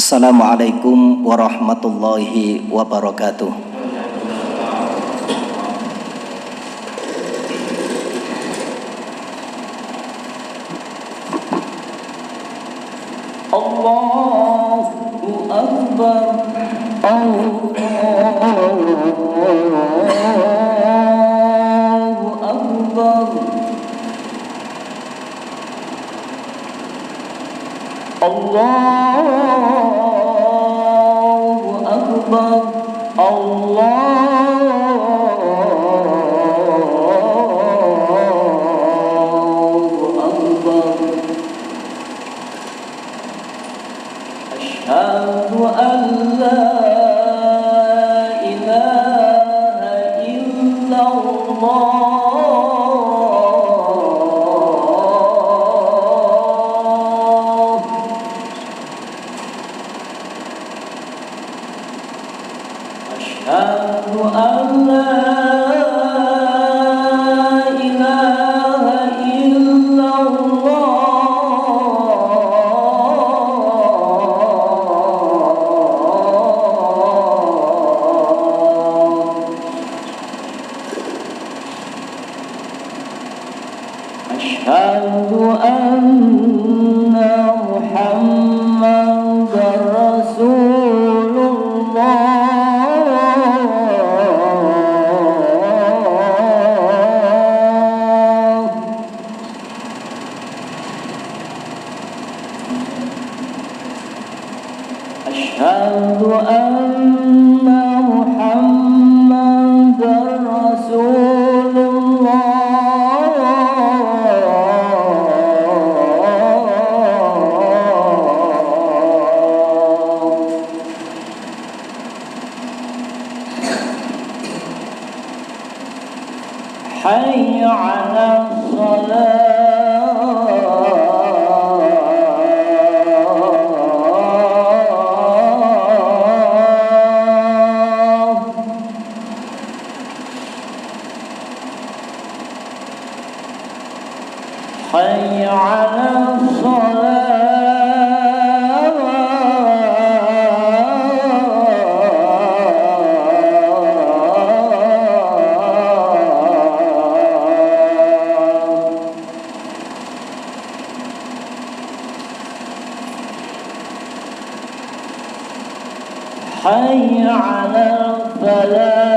Assalamualaikum warahmatullahi wabarakatuh. Allahu Akbar. Allahu Akbar. Allahu Akbar. Allahu Akbar. Asyhadu an la ilaha illallah. Asyhadu an la ilaha illallah. Asyhadu anna Muhammadar Rasulullah. Asyhadu anna Muhammadar Rasulullah. Hayya 'alas shalah. Hayya 'alas shalah. Hayya 'alal falah.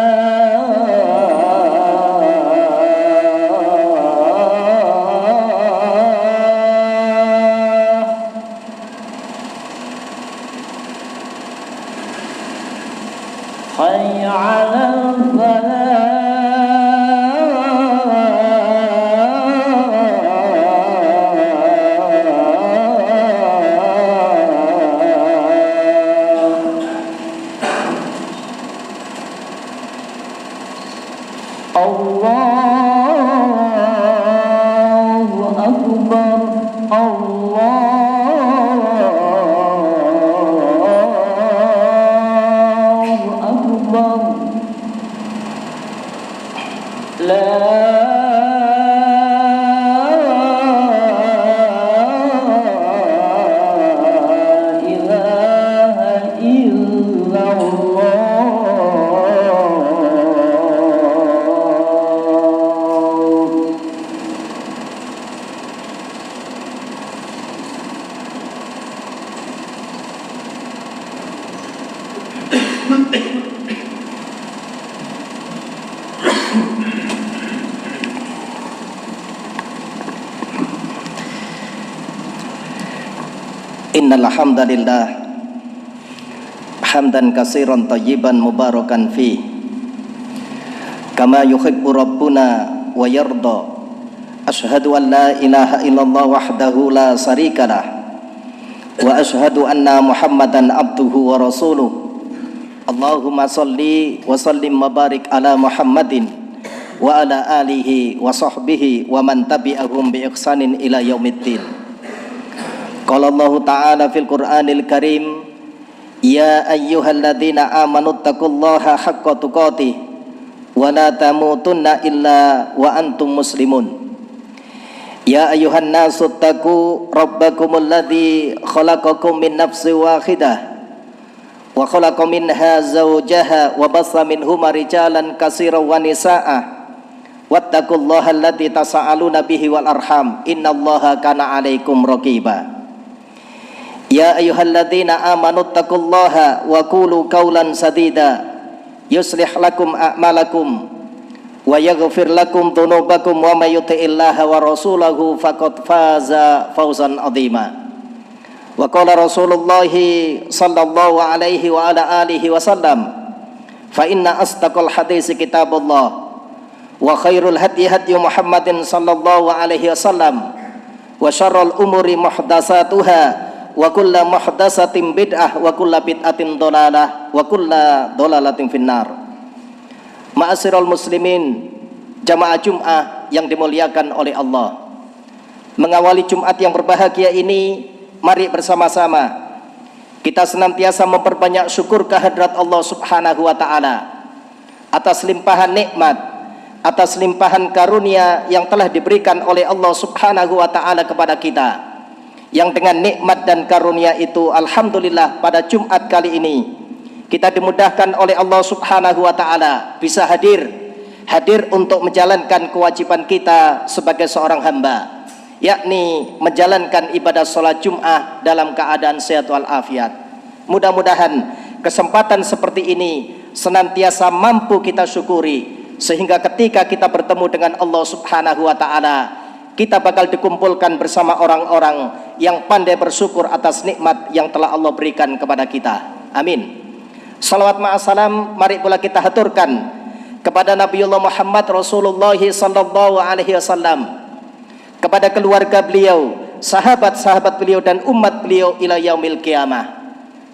Hayya 'alal falah. Allahu Akbar. Allahu Akbar. La ilaha illallah. Innal hamdalillah hamdan katsiran thayyiban mubarakan fi kama yuhibbu rabbuna wa yarda. Asyhadu an la ilaha illallah wahdahu la syarikalah wa asyhadu anna Muhammadan abduhu wa rasuluh. Allahumma shalli wa sallim wa barik ala Muhammadin wa ala alihi wa sahbihi wa man tabi'ahum bi ihsanin ila yaumiddin. Qala Allah Ta'ala fil Qur'anil Karim, ya ayyuhalladzina amanu taqullaha haqqa tuqatih wa la tamutunna illa wa antum muslimun. Ya ayyuhan nasu taqu rabbakumul ladzi khalaqakum min nafsin wahidah wa khalaqa minha zawjaha wa bassa minhuma rijalan katsiran wa nisaa'a wattaqullaha allati tasaaluna bihi wal arham innallaha kana 'alaikum raqiba. Ya ayyuhalladzina amanu taqullaha wa qulu qawlan sadida yuslih lakum a'malakum wa yaghfir lakum dhunubakum wa may yuti'illaha wa rasulahu faqad faza fawzan 'azima. Wa qala Rasulullah sallallahu alaihi wa ala alihi wasallam fa inna asdaqal hadits kitabullah wa khairul hadi hadi Muhammadin sallallahu alaihi wasallam wa syarrul umuri muhdatsatuha wa kullu muhdatsatin bid'ah wa kullu bid'atin dhalalah wa kullu dhalalatin finnar. Ma'asyiral muslimin, jamaah Jumat yang dimuliakan oleh Allah, mengawali Jumat yang berbahagia ini, mari bersama-sama kita senantiasa memperbanyak syukur kehadrat Allah Subhanahu wa taala atas limpahan nikmat, atas limpahan karunia yang telah diberikan oleh Allah Subhanahu wa taala kepada kita, yang dengan nikmat dan karunia itu alhamdulillah pada Jumat kali ini kita dimudahkan oleh Allah Subhanahu wa taala bisa hadir untuk menjalankan kewajiban kita sebagai seorang hamba, yakni menjalankan ibadah sholat Jumat dalam keadaan sehat walafiat. Mudah-mudahan kesempatan seperti ini senantiasa mampu kita syukuri, sehingga ketika kita bertemu dengan Allah Subhanahu wa taala, kita bakal dikumpulkan bersama orang-orang yang pandai bersyukur atas nikmat yang telah Allah berikan kepada kita. Amin. Salawat ma'asalam mari pula kita haturkan kepada Nabiullah Muhammad Rasulullah sallallahu alaihi wasallam, kepada keluarga beliau, sahabat-sahabat beliau dan umat beliau ila yaumil qiyamah.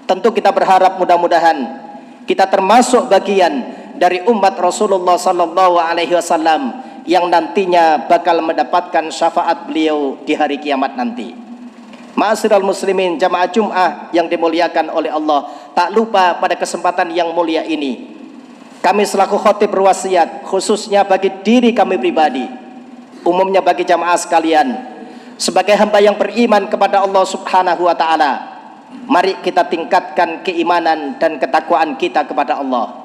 Tentu kita berharap mudah-mudahan kita termasuk bagian dari umat Rasulullah sallallahu alaihi wasallam yang nantinya bakal mendapatkan syafaat beliau di hari kiamat nanti. Ma'asyiral muslimin, jamaah Jumat yang dimuliakan oleh Allah, tak lupa pada kesempatan yang mulia ini kami selaku khatib berwasiat, khususnya bagi diri kami pribadi, umumnya bagi jamaah sekalian, sebagai hamba yang beriman kepada Allah Subhanahu wa taala, mari kita tingkatkan keimanan dan ketakwaan kita kepada Allah.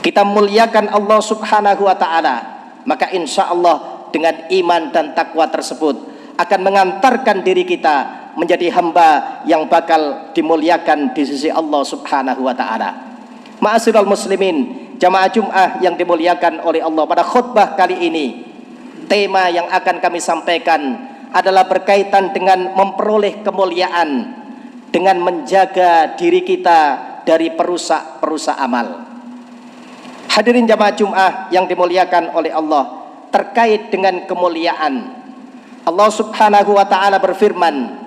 Kita muliakan Allah Subhanahu wa taala, maka insya Allah dengan iman dan takwa tersebut akan mengantarkan diri kita menjadi hamba yang bakal dimuliakan di sisi Allah Subhanahu wa taala. Ma'asyiral muslimin, jamaah Jumat yang dimuliakan oleh Allah, pada khutbah kali ini tema yang akan kami sampaikan adalah berkaitan dengan memperoleh kemuliaan dengan menjaga diri kita dari perusak amal. Hadirin jamaah Jumat yang dimuliakan oleh Allah, terkait dengan kemuliaan, Allah Subhanahu wa taala berfirman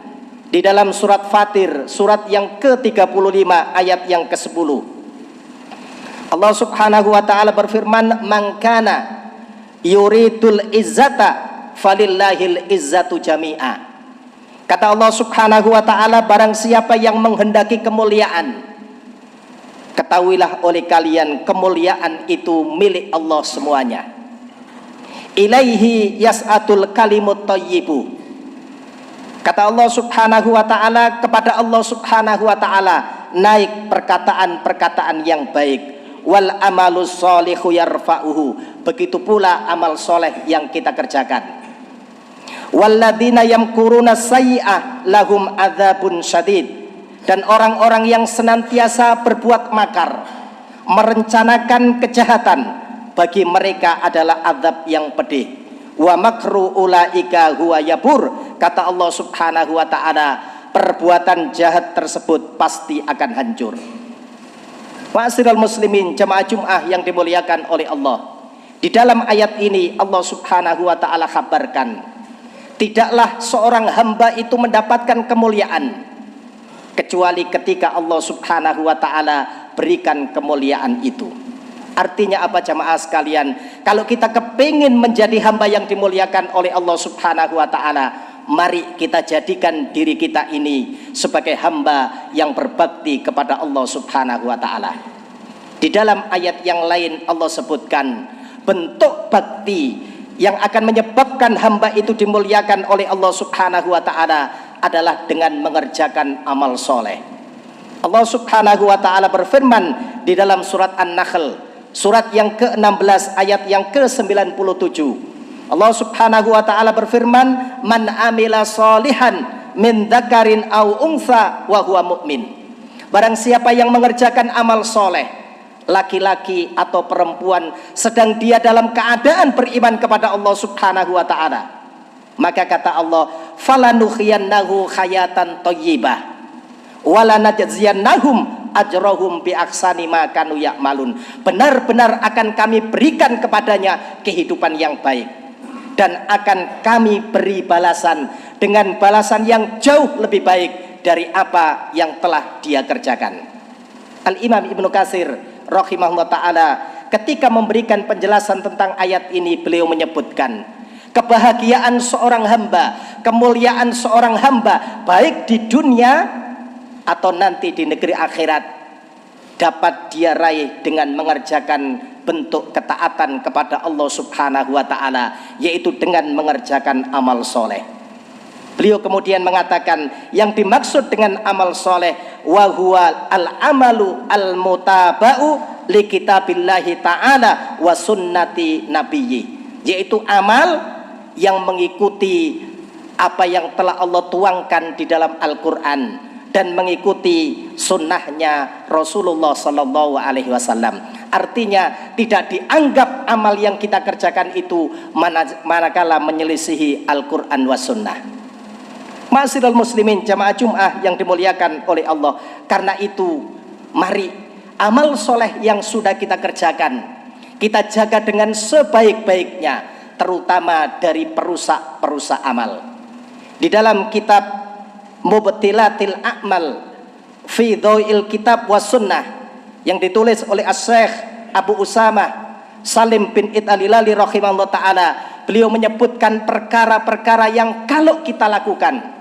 di dalam surat Fatir, surat yang ke-35 ayat yang ke-10. Allah Subhanahu wa taala berfirman, "Man kana yuridul izzata falillahil izzatu jami'a." Kata Allah Subhanahu wa taala, barang siapa yang menghendaki kemuliaan, ketahuilah oleh kalian kemuliaan itu milik Allah semuanya. Ilaihi yas'atul kalimut thayyibu. Kata Allah Subhanahu wa taala, kepada Allah Subhanahu wa taala naik perkataan-perkataan yang baik. Wal amalus sholihu yarfa'uhu. Begitu pula amal soleh yang kita kerjakan. Walladzina yamkuruna sayyi'ah lahum adzabun syadid. Dan orang-orang yang senantiasa berbuat makar, merencanakan kejahatan, bagi mereka adalah azab yang pedih. Wa makru ulaika huwa yabur. Kata Allah Subhanahu wa taala, perbuatan jahat tersebut pasti akan hancur. Ma'asyiral muslimin, jamaah Jumat yang dimuliakan oleh Allah, di dalam ayat ini Allah Subhanahu wa taala kabarkan, tidaklah seorang hamba itu mendapatkan kemuliaan kecuali ketika Allah Subhanahu wa taala berikan kemuliaan itu. Artinya apa jamaah sekalian? Kalau kita kepingin menjadi hamba yang dimuliakan oleh Allah Subhanahu wa taala, mari kita jadikan diri kita ini sebagai hamba yang berbakti kepada Allah Subhanahu wa taala. Di dalam ayat yang lain Allah sebutkan bentuk bakti yang akan menyebabkan hamba itu dimuliakan oleh Allah Subhanahu wa taala adalah dengan mengerjakan amal soleh. Allah Subhanahu wa taala berfirman di dalam surat An-Nahl, surat yang ke-16 ayat yang ke-97. Allah Subhanahu wa taala berfirman, "Man amila sholihan min dzakarin aw untha wa huwa mu'min." Barang siapa yang mengerjakan amal soleh, laki-laki atau perempuan, sedang dia dalam keadaan beriman kepada Allah Subhanahu wa taala, maka kata Allah, "Falanuhyiyannahu hayatan thayyibah wala najziyannahum ajrahum bi ahsani ma kanu ya'malun." Benar-benar akan kami berikan kepadanya kehidupan yang baik, dan akan kami beri balasan dengan balasan yang jauh lebih baik dari apa yang telah dia kerjakan. Al-Imam Ibnu Katsir rahimahullah ta'ala ketika memberikan penjelasan tentang ayat ini, beliau menyebutkan kebahagiaan seorang hamba, kemuliaan seorang hamba baik di dunia atau nanti di negeri akhirat dapat dia raih dengan mengerjakan bentuk ketaatan kepada Allah Subhanahu wa taala, yaitu dengan mengerjakan amal soleh. Beliau kemudian mengatakan yang dimaksud dengan amal soleh wa huwa al-amalu al-mutaba'u li kitabillahi ta'ala wa sunnati nabiyyi, yaitu amal yang mengikuti apa yang telah Allah tuangkan di dalam Al-Quran dan mengikuti sunnahnya Rasulullah Sallallahu Alaihi Wasallam. Artinya tidak dianggap amal yang kita kerjakan itu manakala menyelisihi Al-Quran wa sunnah. Ma'asyiral muslimin jamaah Jum'ah yang dimuliakan oleh Allah, karena itu mari amal soleh yang sudah kita kerjakan kita jaga dengan sebaik-baiknya, terutama dari perusak-perusak amal. Di dalam kitab Mubtilatil A'mal fi Dhawil Kitab was Sunnah yang ditulis oleh Asy-Syaikh Abu Usamah Salim bin Id Al-Hilali rahimahullah ta'ala, beliau menyebutkan perkara-perkara yang kalau kita lakukan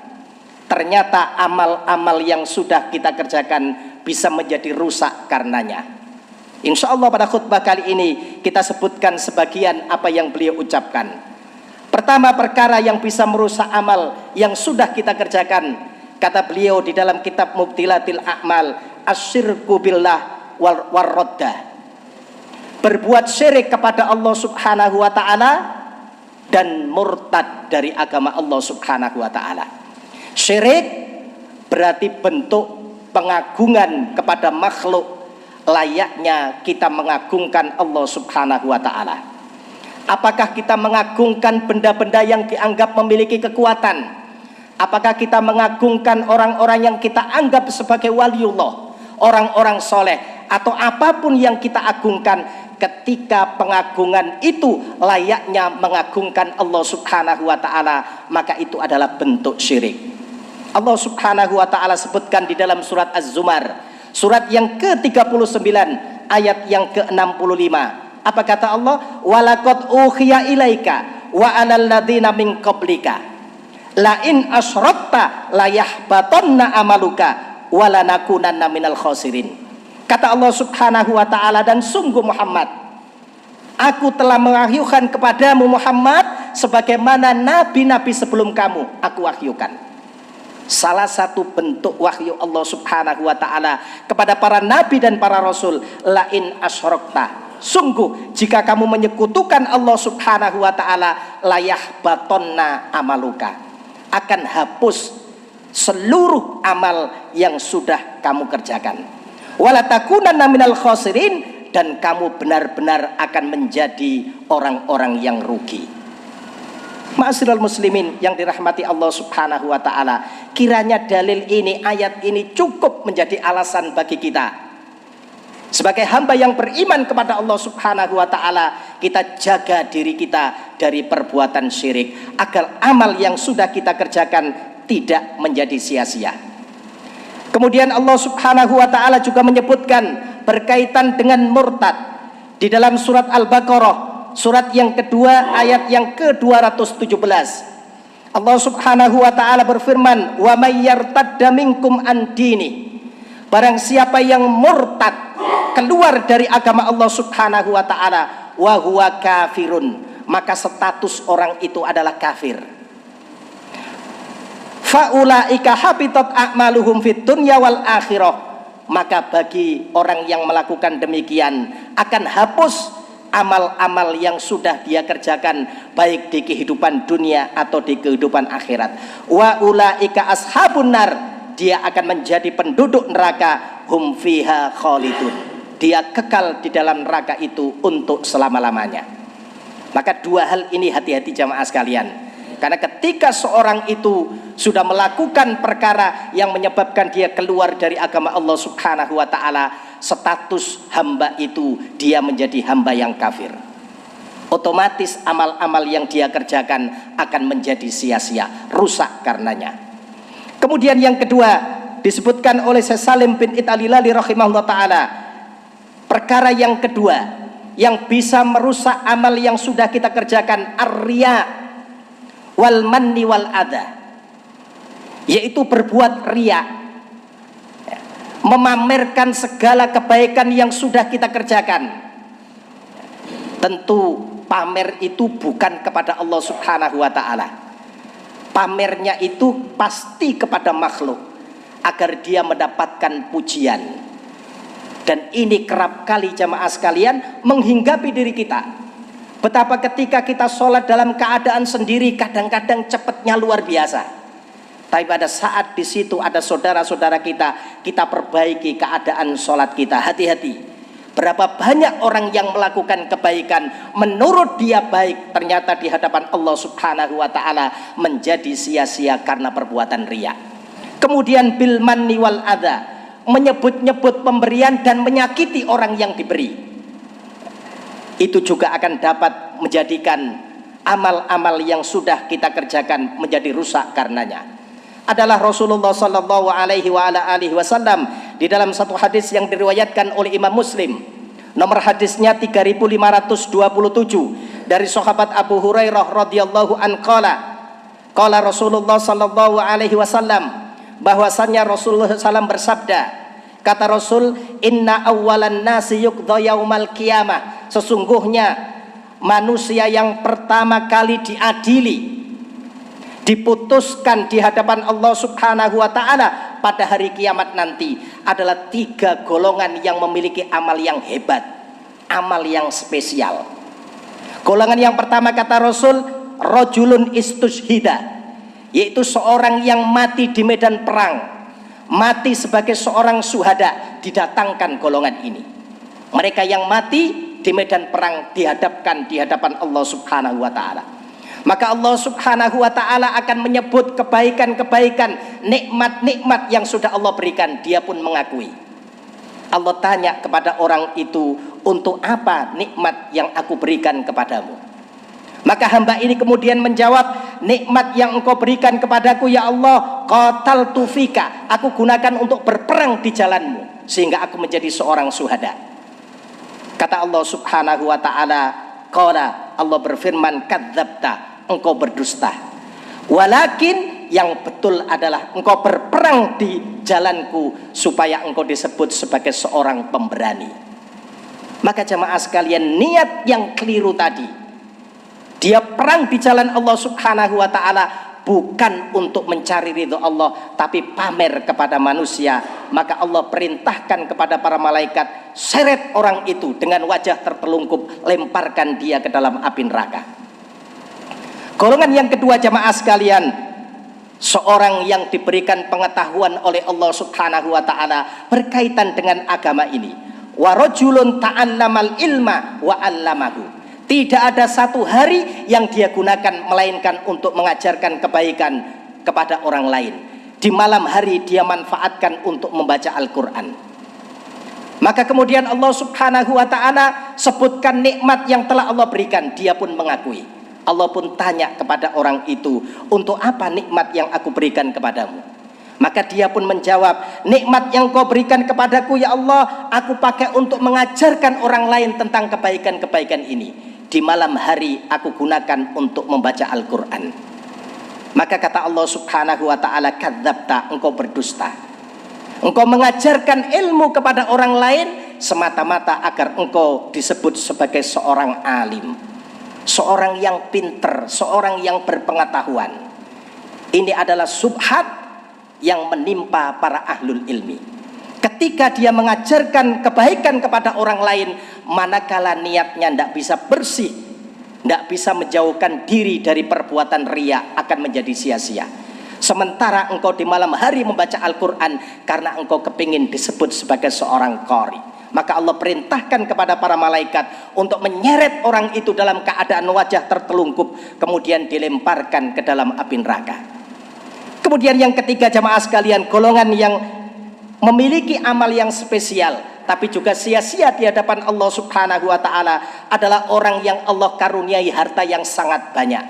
ternyata amal-amal yang sudah kita kerjakan bisa menjadi rusak karenanya. Insya Allah pada khutbah kali ini kita sebutkan sebagian apa yang beliau ucapkan. Pertama, perkara yang bisa merusak amal yang sudah kita kerjakan, kata beliau di dalam kitab Mubtilatil A'mal, asyirku billah warroddah, berbuat syirik kepada Allah Subhanahu wa ta'ala dan murtad dari agama Allah Subhanahu wa ta'ala. Syirik berarti bentuk pengagungan kepada makhluk layaknya kita mengagungkan Allah Subhanahu wa ta'ala. Apakah kita mengagungkan benda-benda yang dianggap memiliki kekuatan? Apakah kita mengagungkan orang-orang yang kita anggap sebagai waliullah, orang-orang soleh, atau apapun yang kita agungkan? Ketika pengagungan itu layaknya mengagungkan Allah Subhanahu wa ta'ala, maka itu adalah bentuk syirik. Allah Subhanahu wa ta'ala sebutkan di dalam surat Az-Zumar, surat yang ke-39 ayat yang ke-65. Apa kata Allah? Walaqad uhiya ilaika wa alal ladzina min qablika la in asyrakta la yahbatanna amaluka wa lanakunanna minal khasirin. Kata Allah Subhanahu wa ta'ala, dan sungguh Muhammad, aku telah mewahyukan kepadamu Muhammad sebagaimana nabi-nabi sebelum kamu aku wahyukan. Salah satu bentuk wahyu Allah Subhanahu wa ta'ala kepada para nabi dan para rasul, la in asyrakta, sungguh jika kamu menyekutukan Allah Subhanahu wa ta'ala, layah batonna amaluka, akan hapus seluruh amal yang sudah kamu kerjakan. Wala takunanna minal khasirin, dan kamu benar-benar akan menjadi orang-orang yang rugi. Ma'asyiral muslimin yang dirahmati Allah Subhanahu wa ta'ala, kiranya dalil ini, ayat ini cukup menjadi alasan bagi kita sebagai hamba yang beriman kepada Allah Subhanahu wa ta'ala, kita jaga diri kita dari perbuatan syirik, agar amal yang sudah kita kerjakan tidak menjadi sia-sia. Kemudian Allah Subhanahu wa ta'ala juga menyebutkan berkaitan dengan murtad di dalam surat Al-Baqarah, surat yang kedua ayat yang ke-217. Allah Subhanahu wa ta'ala berfirman, wa may yartadda minkum an dini, barang siapa yang murtad, keluar dari agama Allah Subhanahu wa ta'ala, wa huwa kafirun, maka status orang itu adalah kafir. Fa ulaika habitat a'maluhum fid dunya wal akhirah, maka bagi orang yang melakukan demikian akan hapus amal-amal yang sudah dia kerjakan baik di kehidupan dunia atau di kehidupan akhirat. Wa ulaika ashabun nar, dia akan menjadi penduduk neraka, hum fiha khalidun, dia kekal di dalam neraka itu untuk selama-lamanya. Maka dua hal ini hati-hati jamaah sekalian. Karena ketika seorang itu sudah melakukan perkara yang menyebabkan dia keluar dari agama Allah Subhanahu wa ta'ala, status hamba itu dia menjadi hamba yang kafir. Otomatis amal-amal yang dia kerjakan akan menjadi sia-sia, rusak karenanya. Kemudian yang kedua disebutkan oleh Syekh Salim bin Italilali rahimahullah ta'ala, perkara yang kedua yang bisa merusak amal yang sudah kita kerjakan, ar-riya wal manni wal adha, yaitu berbuat riya, memamerkan segala kebaikan yang sudah kita kerjakan. Tentu pamer itu bukan kepada Allah Subhanahu wa ta'ala. Pamernya itu pasti kepada makhluk agar dia mendapatkan pujian. Dan ini kerap kali jamaah sekalian menghinggapi diri kita. Betapa ketika kita sholat dalam keadaan sendiri kadang-kadang cepatnya luar biasa. Tapi pada saat di situ ada saudara-saudara kita, kita perbaiki keadaan sholat kita. Hati-hati. Berapa banyak orang yang melakukan kebaikan menurut dia baik, ternyata di hadapan Allah Subhanahu wa ta'ala menjadi sia-sia karena perbuatan riya. Kemudian bil manni wal adha, menyebut-nyebut pemberian dan menyakiti orang yang diberi. Itu juga akan dapat menjadikan amal-amal yang sudah kita kerjakan menjadi rusak karenanya. Adalah Rasulullah sallallahu alaihi wasallam di dalam satu hadis yang diriwayatkan oleh Imam Muslim, nomor hadisnya 3527, dari sahabat Abu Hurairah radhiyallahu an qala Rasulullah sallallahu alaihi wasallam, bahwasannya Rasulullah SAW bersabda, kata Rasul, inna awwalan nasi yuqdha yaumal qiyamah, sesungguhnya manusia yang pertama kali diadili, diputuskan di hadapan Allah Subhanahu wa ta'ala pada hari kiamat nanti adalah 3 golongan yang memiliki amal yang hebat, amal yang spesial. Golongan yang pertama kata Rasul, rajulun istushhida, yaitu seorang yang mati di medan perang, mati sebagai seorang syuhada. Didatangkan golongan ini, mereka yang mati di medan perang dihadapkan di hadapan Allah Subhanahu wa ta'ala. Maka Allah Subhanahu wa ta'ala akan menyebut kebaikan-kebaikan, nikmat-nikmat yang sudah Allah berikan. Dia pun mengakui. Allah tanya kepada orang itu, untuk apa nikmat yang aku berikan kepadamu? Maka hamba ini kemudian menjawab, nikmat yang engkau berikan kepadaku ya Allah, qataltu fika, aku gunakan untuk berperang di jalanmu sehingga aku menjadi seorang syuhada. Kata Allah Subhanahu wa ta'ala, qala, Allah berfirman, kadzabta, engkau berdusta. Walakin yang betul adalah engkau berperang di jalanku supaya engkau disebut sebagai seorang pemberani. Maka jamaah sekalian, niat yang keliru tadi, dia perang di jalan Allah Subhanahu wa ta'ala bukan untuk mencari ridho Allah, tapi pamer kepada manusia. Maka Allah perintahkan kepada para malaikat, seret orang itu dengan wajah tertelungkup, lemparkan dia ke dalam api neraka. Golongan yang kedua jamaah sekalian, seorang yang diberikan pengetahuan oleh Allah Subhanahu wa ta'ala berkaitan dengan agama ini. Wa rajulun ta'allamal ilma wa 'allamahu. Tidak ada satu hari yang dia gunakan melainkan untuk mengajarkan kebaikan kepada orang lain. Di malam hari dia manfaatkan untuk membaca Al-Quran. Maka kemudian Allah Subhanahu wa ta'ala sebutkan nikmat yang telah Allah berikan. Dia pun mengakui. Allah pun tanya kepada orang itu, untuk apa nikmat yang aku berikan kepadamu? Maka dia pun menjawab, nikmat yang kau berikan kepadaku ya Allah, aku pakai untuk mengajarkan orang lain tentang kebaikan-kebaikan ini. Di malam hari aku gunakan untuk membaca Al-Quran. Maka kata Allah Subhanahu wa ta'ala, kadzabta, engkau berdusta. Engkau mengajarkan ilmu kepada orang lain semata-mata agar engkau disebut sebagai seorang alim, seorang yang pinter, seorang yang berpengetahuan. Ini adalah subhat yang menimpa para ahlul ilmi. Ketika dia mengajarkan kebaikan kepada orang lain, manakala niatnya tidak bisa bersih, tidak bisa menjauhkan diri dari perbuatan riya, akan menjadi sia-sia. Sementara engkau di malam hari membaca Al-Quran karena engkau kepingin disebut sebagai seorang qari, maka Allah perintahkan kepada para malaikat untuk menyeret orang itu dalam keadaan wajah tertelungkup, kemudian dilemparkan ke dalam api neraka. Kemudian yang ketiga, jamaah sekalian, golongan yang memiliki amal yang spesial tapi juga sia-sia di hadapan Allah Subhanahu wa ta'ala adalah orang yang Allah karuniai harta yang sangat banyak.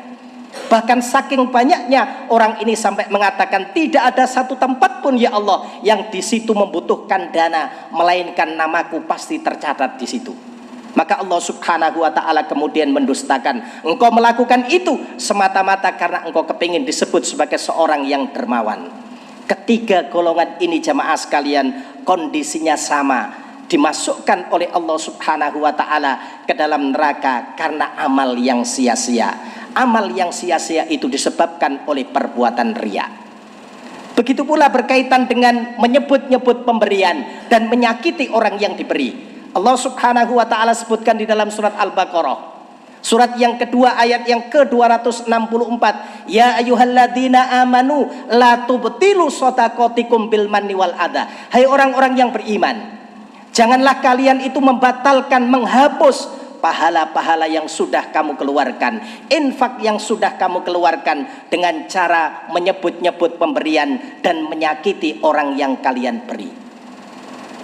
Bahkan saking banyaknya orang ini sampai mengatakan, tidak ada satu tempat pun ya Allah yang di situ membutuhkan dana, melainkan namaku pasti tercatat di situ. Maka Allah Subhanahu wa ta'ala kemudian mendustakan, engkau melakukan itu semata-mata karena engkau kepingin disebut sebagai seorang yang dermawan. Ketiga golongan ini jamaah sekalian kondisinya sama, dimasukkan oleh Allah Subhanahu wa ta'ala ke dalam neraka karena amal yang sia-sia. Amal yang sia-sia itu disebabkan oleh perbuatan riya. Begitu pula berkaitan dengan menyebut-nyebut pemberian dan menyakiti orang yang diberi. Allah Subhanahu wa ta'ala sebutkan di dalam surat Al-Baqarah, surat yang kedua ayat yang ke-264, ya ayyuhalladzina amanu la tubtilu shadaqatikum bil manni wal adha. Hai orang-orang yang beriman, janganlah kalian itu membatalkan, menghapus pahala-pahala yang sudah kamu keluarkan, infak yang sudah kamu keluarkan dengan cara menyebut-nyebut pemberian dan menyakiti orang yang kalian beri.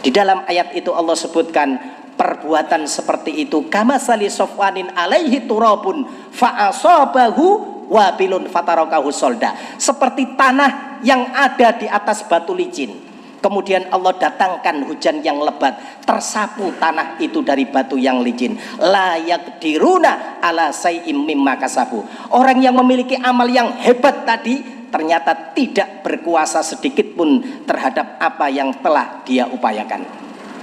Di dalam ayat itu Allah sebutkan perbuatan seperti itu kamasali sofwanin alaihi turabun fa'asabahu wabilun fatarakahu solda, seperti tanah yang ada di atas batu licin, kemudian Allah datangkan hujan yang lebat, tersapu tanah itu dari batu yang licin. La yaqdiruna ala say'im mimma kasabu. Orang yang memiliki amal yang hebat tadi ternyata tidak berkuasa sedikit pun terhadap apa yang telah dia upayakan.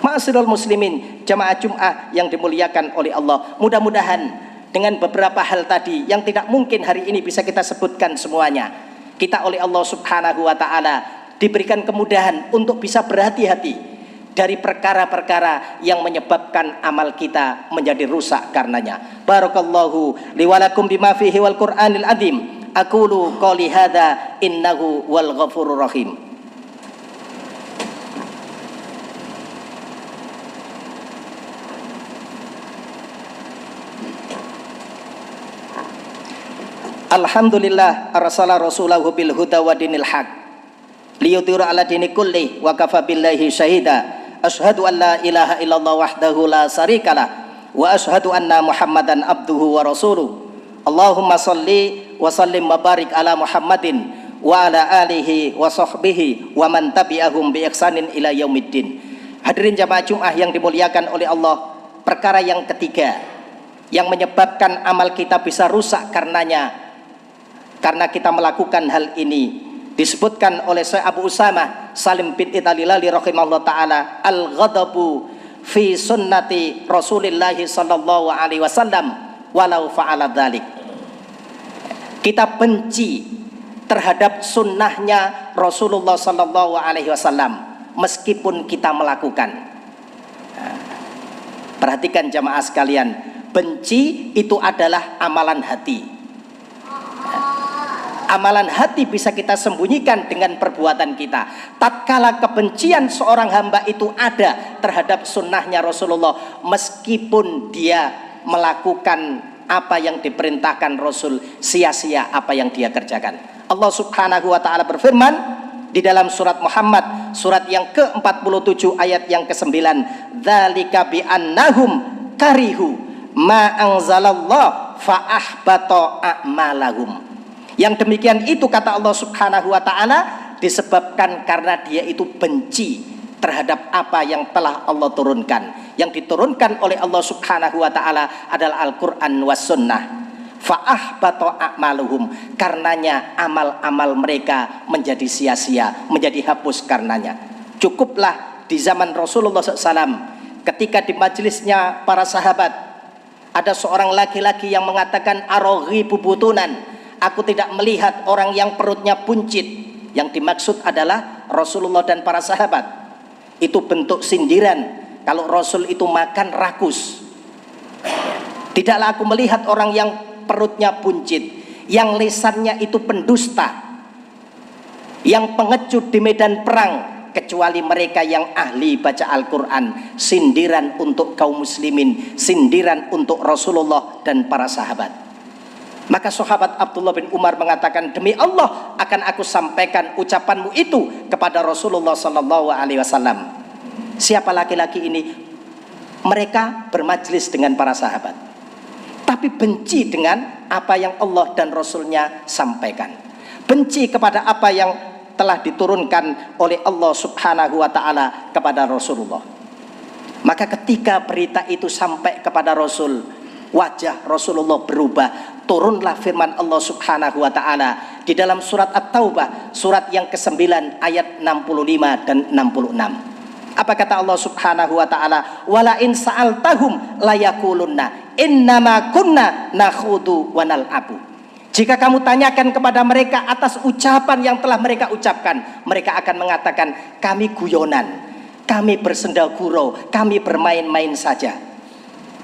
Ma'asyiral muslimin, jamaah Jum'ah yang dimuliakan oleh Allah, mudah-mudahan dengan beberapa hal tadi yang tidak mungkin hari ini bisa kita sebutkan semuanya, kita oleh Allah Subhanahu wa ta'ala diberikan kemudahan untuk bisa berhati-hati dari perkara-perkara yang menyebabkan amal kita menjadi rusak karenanya. Barakallahu li wa lakum bima fihi wal Qur'anil azim. Aqulu qouli hadza innahu wal ghafurur rahim. Alhamdulillah arsala rasulahu bil huda wa dinil haq liyudhira ala dini kulli wa kafa billahi syahida. Asyhadu an la ilaha illallah wahdahu la syarikalah wa asyhadu anna Muhammadan abduhu wa rasuluh. Allahumma shalli wa sallim wa barik ala Muhammadin wa ala alihi wa sahbihi wa man tabi'ahum bi ihsanin ila yaumiddin. Hadirin jamaah Jum'ah yang dimuliakan oleh Allah, perkara yang ketiga yang menyebabkan amal kita bisa rusak karenanya, karena kita melakukan hal ini, disebutkan oleh Syekh Abu Usamah Salim bin Italilali rahimahullah ta'ala, al-ghadabu fi sunnati Rasulillah sallallahu alaihi wasallam walau fa'ala dzalik. Kita benci terhadap sunnahnya Rasulullah sallallahu alaihi wasallam meskipun kita melakukan. Perhatikan jamaah sekalian, benci itu adalah amalan hati. Amalan hati bisa kita sembunyikan dengan perbuatan kita. Tatkala kebencian seorang hamba itu ada terhadap sunnahnya Rasulullah, meskipun dia melakukan apa yang diperintahkan Rasul, sia-sia apa yang dia kerjakan. Allah Subhanahu wa ta'ala berfirman di dalam surat Muhammad, surat yang ke-47 ayat yang ke-9, dzalika bi annahum karihu ma anzalallah fa ahbata a'malahum. Yang demikian itu, kata Allah Subhanahu wa ta'ala, disebabkan karena dia itu benci terhadap apa yang telah Allah turunkan. Yang diturunkan oleh Allah Subhanahu wa ta'ala adalah Al-Quran was sunnah. Fa'ahbata a'maluhum, karenanya amal-amal mereka menjadi sia-sia, menjadi hapus karenanya. Cukuplah di zaman Rasulullah SAW, ketika di majelisnya para sahabat ada seorang laki-laki yang mengatakan aroghi bubutunan, aku tidak melihat orang yang perutnya buncit. Yang dimaksud adalah Rasulullah dan para sahabat. itu bentuk sindiran. Kalau Rasul itu makan rakus. Tidaklah aku melihat orang yang perutnya buncit, yang lisannya itu pendusta, yang pengecut di medan perang, kecuali mereka yang ahli baca Al-Quran. Sindiran untuk kaum muslimin, sindiran untuk Rasulullah dan para sahabat. Maka sahabat Abdullah bin Umar mengatakan, demi Allah akan aku sampaikan ucapanmu itu kepada Rasulullah sallallahu alaihi wasallam. Siapa laki-laki ini? Mereka bermajlis dengan para sahabat, tapi benci dengan apa yang Allah dan Rasulnya sampaikan. Benci kepada apa yang telah diturunkan oleh Allah subhanahu wa ta'ala kepada Rasulullah. Maka ketika berita itu sampai kepada Rasul, wajah Rasulullah berubah. Turunlah firman Allah subhanahu wa ta'ala di dalam surat At-Taubah, surat yang ke-9 ayat 65 dan 66. Apa kata Allah subhanahu wa ta'ala? Wala in sa'altahum layakulunna innama kunna nakhudu wa nal'abu. Jika kamu tanyakan kepada mereka atas ucapan yang telah mereka ucapkan, mereka akan mengatakan, kami guyonan, kami bersenda gurau, kami bermain-main saja.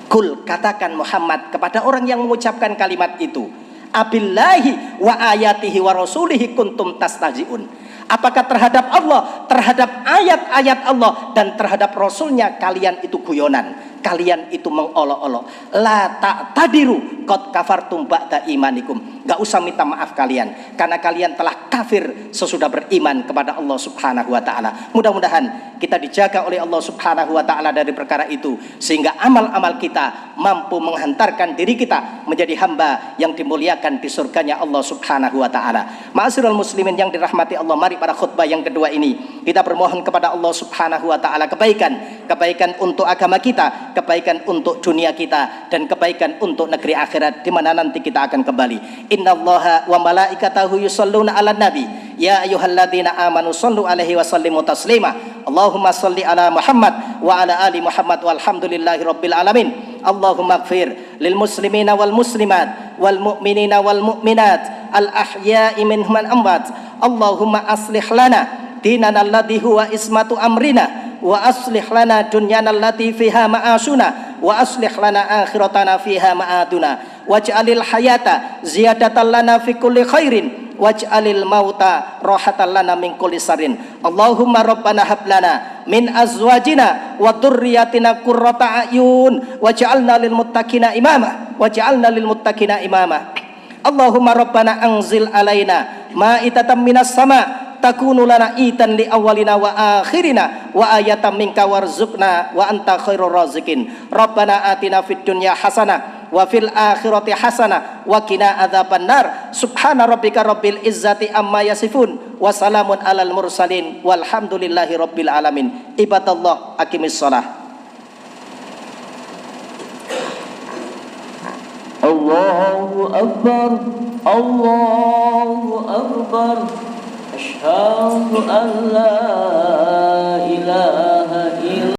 Kul, katakan Muhammad kepada orang yang mengucapkan kalimat itu, abillahi wa ayatihi wa rasulihi kuntum tastahzi'un. Apakah terhadap Allah, terhadap ayat-ayat Allah dan terhadap Rasulnya kalian itu guyonan, kalian itu mengolok-olok? La ta'tadiru qad kafartum ba'da imanikum. Gak usah minta maaf kalian, karena kalian telah kafir sesudah beriman kepada Allah subhanahu wa ta'ala. Mudah-mudahan kita dijaga oleh Allah subhanahu wa ta'ala dari perkara itu, sehingga amal-amal kita mampu menghantarkan diri kita menjadi hamba yang dimuliakan di surganya Allah subhanahu wa ta'ala. Ma'asyiral muslimin yang dirahmati Allah, mari pada khutbah yang kedua ini kita bermohon kepada Allah subhanahu wa ta'ala kebaikan untuk agama kita, kebaikan untuk dunia kita, dan kebaikan untuk negeri akhirat di mana nanti kita akan kembali. Innallaha wa malaikatahu yusholluna 'alan nabi ya ayyuhalladzina amanu shollu 'alaihi wa sallimu taslima. Allahumma sholli ala Muhammad wa ala ali Muhammad walhamdulillahi rabbil alamin. Allahumma ighfir lil muslimina wal muslimat wal mu'minina wal mu'minat al ahya'i minhum wal amwat. Allahumma aslih lana dinana alladhi huwa ismatu amrina wa aslih lana dunyana allati fiha ma'asuna wa aslih lana akhiratana fiha ma'aduna waj'alil hayata ziyadatan lana fi kulli khairin waj'alil mauta rahatan lana min kulli sarin. Allahumma rabbana hab lana min azwajina wa dhurriyyatina qurrata a'yun waj'alna lil muttaqina imama waj'alna lil muttaqina imama. Allahumma rabbana anzil alaina ma'idatan minas sama' takunu lana itan li awalina wa akhirina wa ayatan minka warzuqna wa anta khairur razikin. Rabbana atina fid dunya hasanah wa fil akhirati hasanah wa qina adzabannar. Subhana rabbika rabbil izzati amma yasifun wa salamun alal mursalin walhamdulillahi rabbil alamin. Ibadallah aqimis shalah. Allahu Akbar, Allahu Akbar. Asyhadu an la ilaha